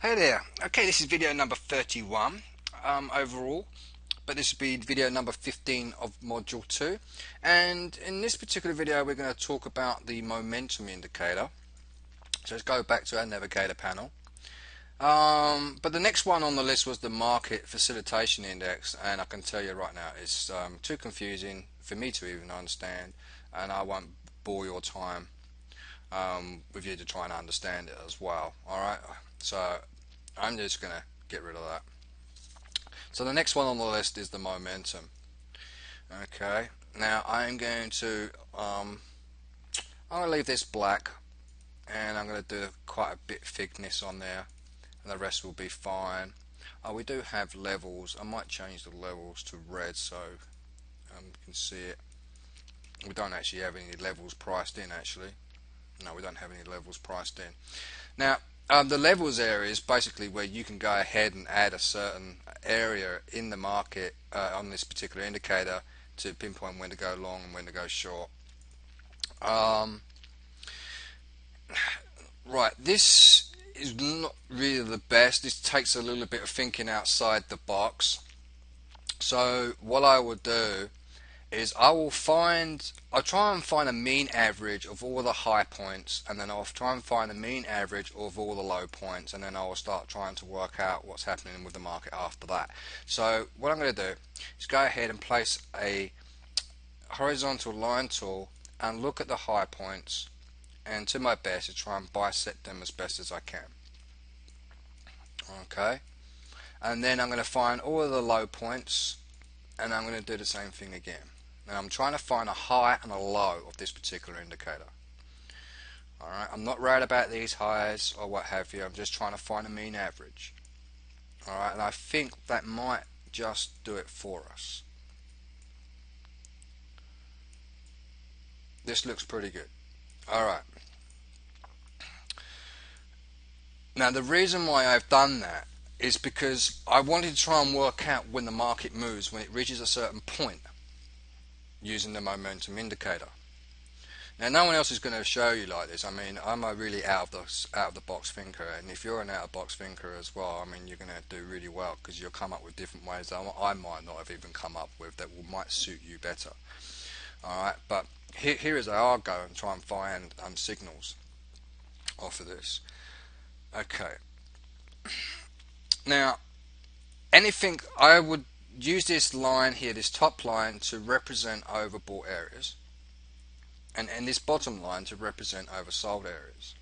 Hey there. Okay, this is video number 31 overall, but this will be video number 15 of module 2. And in this particular video, we're going to talk about the momentum indicator. So let's go back to our navigator panel. But the next one on the list was the market facilitation index, and I can tell you right now it's too confusing for me to even understand, and I won't bore your time with you to try and understand it as well. Alright, so I'm just going to get rid of that. So the next one on the list is the momentum. Okay, now I'm going to leave this black, and I'm going to do quite a bit thickness on there, and the rest will be fine. We do have levels. I might change the levels to red so you can see it. We don't actually have any levels priced in actually. No, we don't have any levels priced in. Now the levels area is basically where you can go ahead and add a certain area in the market on this particular indicator to pinpoint when to go long and when to go short. Right, this is not really the best. This takes a little bit of thinking outside the box. So what I would do is I'll try and find a mean average of all the high points, and then I'll try and find a mean average of all the low points, and then I will start trying to work out what's happening with the market after that. So what I'm going to do is go ahead and place a horizontal line tool and look at the high points, and to my best to try and bisect them as best as I can. Okay, and then I'm going to find all of the low points, and I'm going to do the same thing again. And I'm trying to find a high and a low of this particular indicator. Alright, I'm not worried about these highs or what have you, I'm just trying to find a mean average. Alright, and I think that might just do it for us. This looks pretty good. Alright. Now the reason why I've done that is because I wanted to try and work out when the market moves, when it reaches a certain point, using the momentum indicator. Now no one else is going to show you like this. I mean, I'm a really out of the box thinker, and if you're an out of the box thinker as well, I mean, you're going to do really well because you'll come up with different ways that I might not have even come up with that might suit you better. Alright, but here is how I'll go and try and find signals off of this. Okay, now anything, I would use this line here, this top line, to represent overbought areas, and this bottom line to represent oversold areas.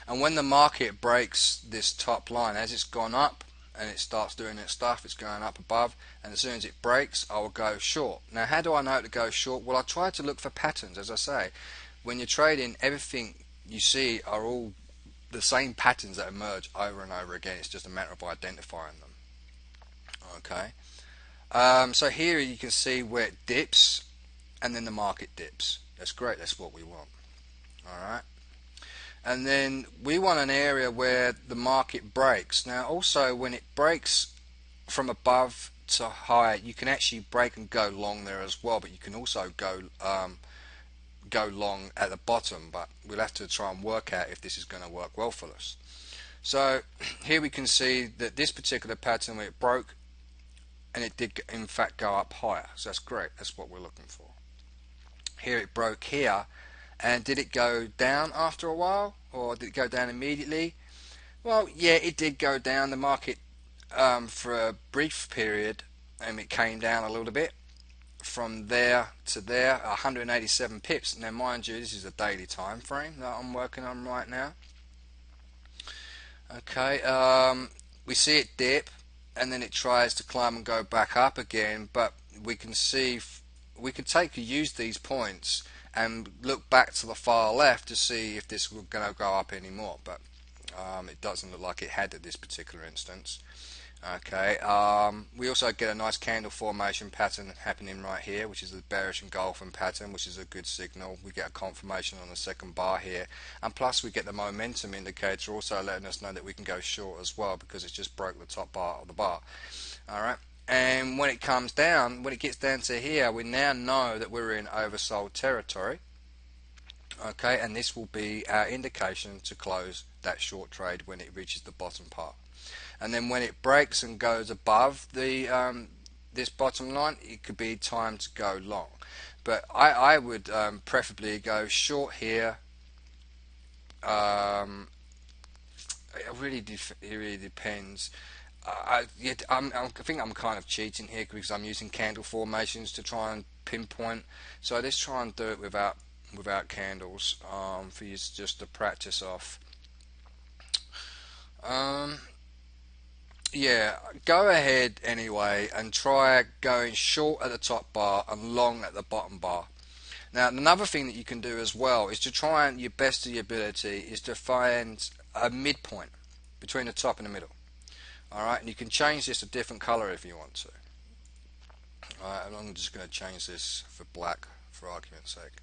And when the market breaks this top line, as it's gone up and it starts doing its stuff, it's going up above, and as soon as it breaks, I will go short. Now how do I know to go short? Well, I try to look for patterns. As I say, when you're trading, everything you see are all the same patterns that emerge over and over again. It's just a matter of identifying them. Okay, so here you can see where it dips and then the market dips. That's great, that's what we want. Alright, and then we want an area where the market breaks. Now also, when it breaks from above to high, you can actually break and go long there as well, but you can also go long at the bottom, but we'll have to try and work out if this is going to work well for us. So here we can see that this particular pattern, where it broke and it did in fact go up higher, so that's great, that's what we're looking for. Here it broke here, and did it go down after a while, or did it go down immediately? Well, yeah, it did go down. The market for a brief period, it came down a little bit from there to there, 187 pips. Now mind you, this is a daily time frame that I'm working on right now. Okay, we see it dip, and then it tries to climb and go back up again, but we can see, we could use these points and look back to the far left to see if this was going to go up anymore, but it doesn't look like it had at this particular instance. Okay, we also get a nice candle formation pattern happening right here, which is the bearish engulfing pattern, which is a good signal. We get a confirmation on the second bar here, and plus we get the momentum indicator also letting us know that we can go short as well, because it's just broke the top bar of the bar. Alright, and when it comes down, when it gets down to here, we now know that we're in oversold territory. Okay, and this will be our indication to close that short trade when it reaches the bottom part. And then when it breaks and goes above the this bottom line, it could be time to go long. But I would preferably go short here. It really depends. I think I'm kind of cheating here because I'm using candle formations to try and pinpoint. So let's try and do it without candles for you just to practice off. Yeah, go ahead anyway and try going short at the top bar and long at the bottom bar. Now, another thing that you can do as well is to try and your best of your ability is to find a midpoint between the top and the middle. Alright, and you can change this a different color if you want to. Alright, I'm just going to change this for black for argument's sake.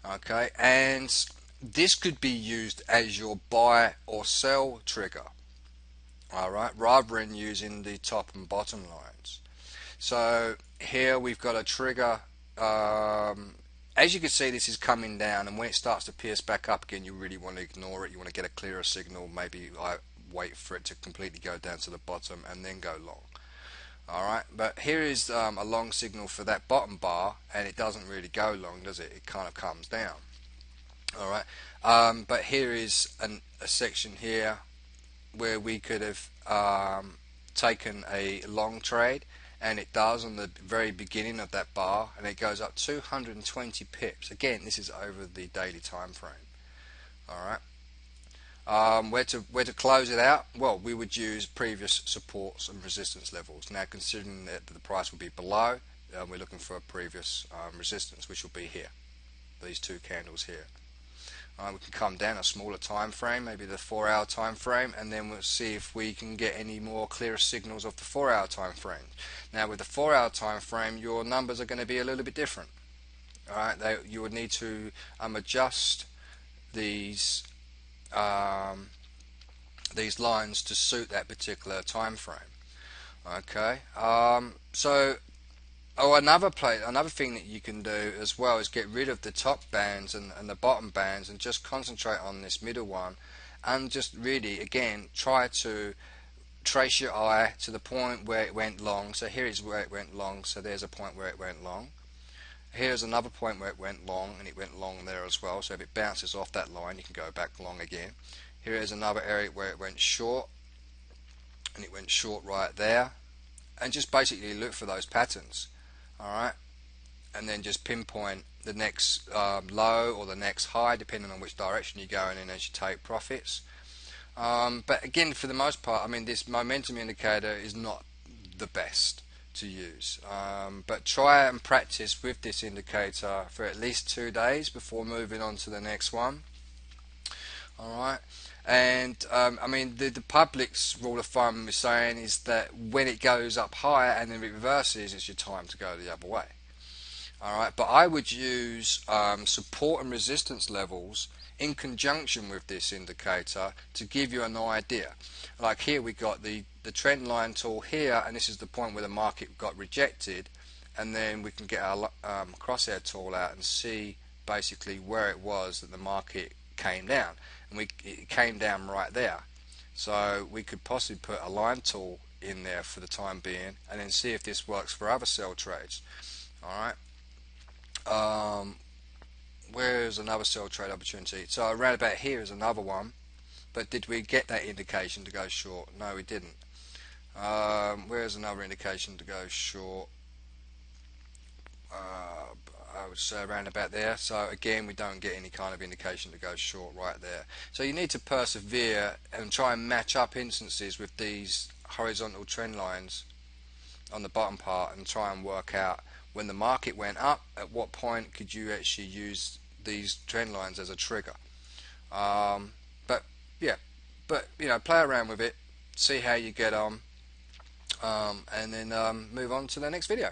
Okay, and this could be used as your buy or sell trigger. Alright, rather than using the top and bottom lines. So here we've got a trigger. As you can see, this is coming down, and when it starts to pierce back up again, you really want to ignore it. You want to get a clearer signal. Maybe wait for it to completely go down to the bottom and then go long. Alright, but here is a long signal for that bottom bar, and it doesn't really go long, does it? It kind of comes down. Alright, but here is a section here where we could have taken a long trade, and it does on the very beginning of that bar, and it goes up 220 pips. Again, this is over the daily time frame. Alright, where to close it out? Well, we would use previous supports and resistance levels. Now, considering that the price will be below, we're looking for a previous resistance, which will be here, these two candles here. We can come down a smaller time frame, maybe the 4-hour time frame, and then we'll see if we can get any more clearer signals of the 4-hour time frame. Now, with the 4-hour time frame, your numbers are going to be a little bit different. Alright, you would need to adjust these lines to suit that particular time frame. Okay, another thing that you can do as well is get rid of the top bands and the bottom bands and just concentrate on this middle one, and just really again try to trace your eye to the point where it went long. So here is where it went long, so there's a point where it went long. Here's another point where it went long, and it went long there as well. So if it bounces off that line, you can go back long again. Here is another area where it went short, and it went short right there. And just basically look for those patterns. Alright, and then just pinpoint the next low or the next high, depending on which direction you're going in as you take profits. But again, for the most part, I mean, this momentum indicator is not the best to use, but try and practice with this indicator for at least 2 days before moving on to the next one. Alright, and I mean, the public's rule of thumb is saying is that when it goes up higher and then it reverses, it's your time to go the other way. Alright, but I would use support and resistance levels in conjunction with this indicator to give you an idea. Like here we got the trend line tool here, and this is the point where the market got rejected, and then we can get our crosshair tool out and see basically where it was that the market came down, and it came down right there. So we could possibly put a line tool in there for the time being, and then see if this works for other sell trades. Alright, where's another sell trade opportunity? So around about here is another one, but did we get that indication to go short? No, we didn't. Where's another indication to go short? I would say around about there. So again, we don't get any kind of indication to go short right there. So you need to persevere and try and match up instances with these horizontal trend lines on the bottom part, and try and work out when the market went up, at what point could you actually use these trend lines as a trigger. But you know, play around with it, see how you get on, and then move on to the next video.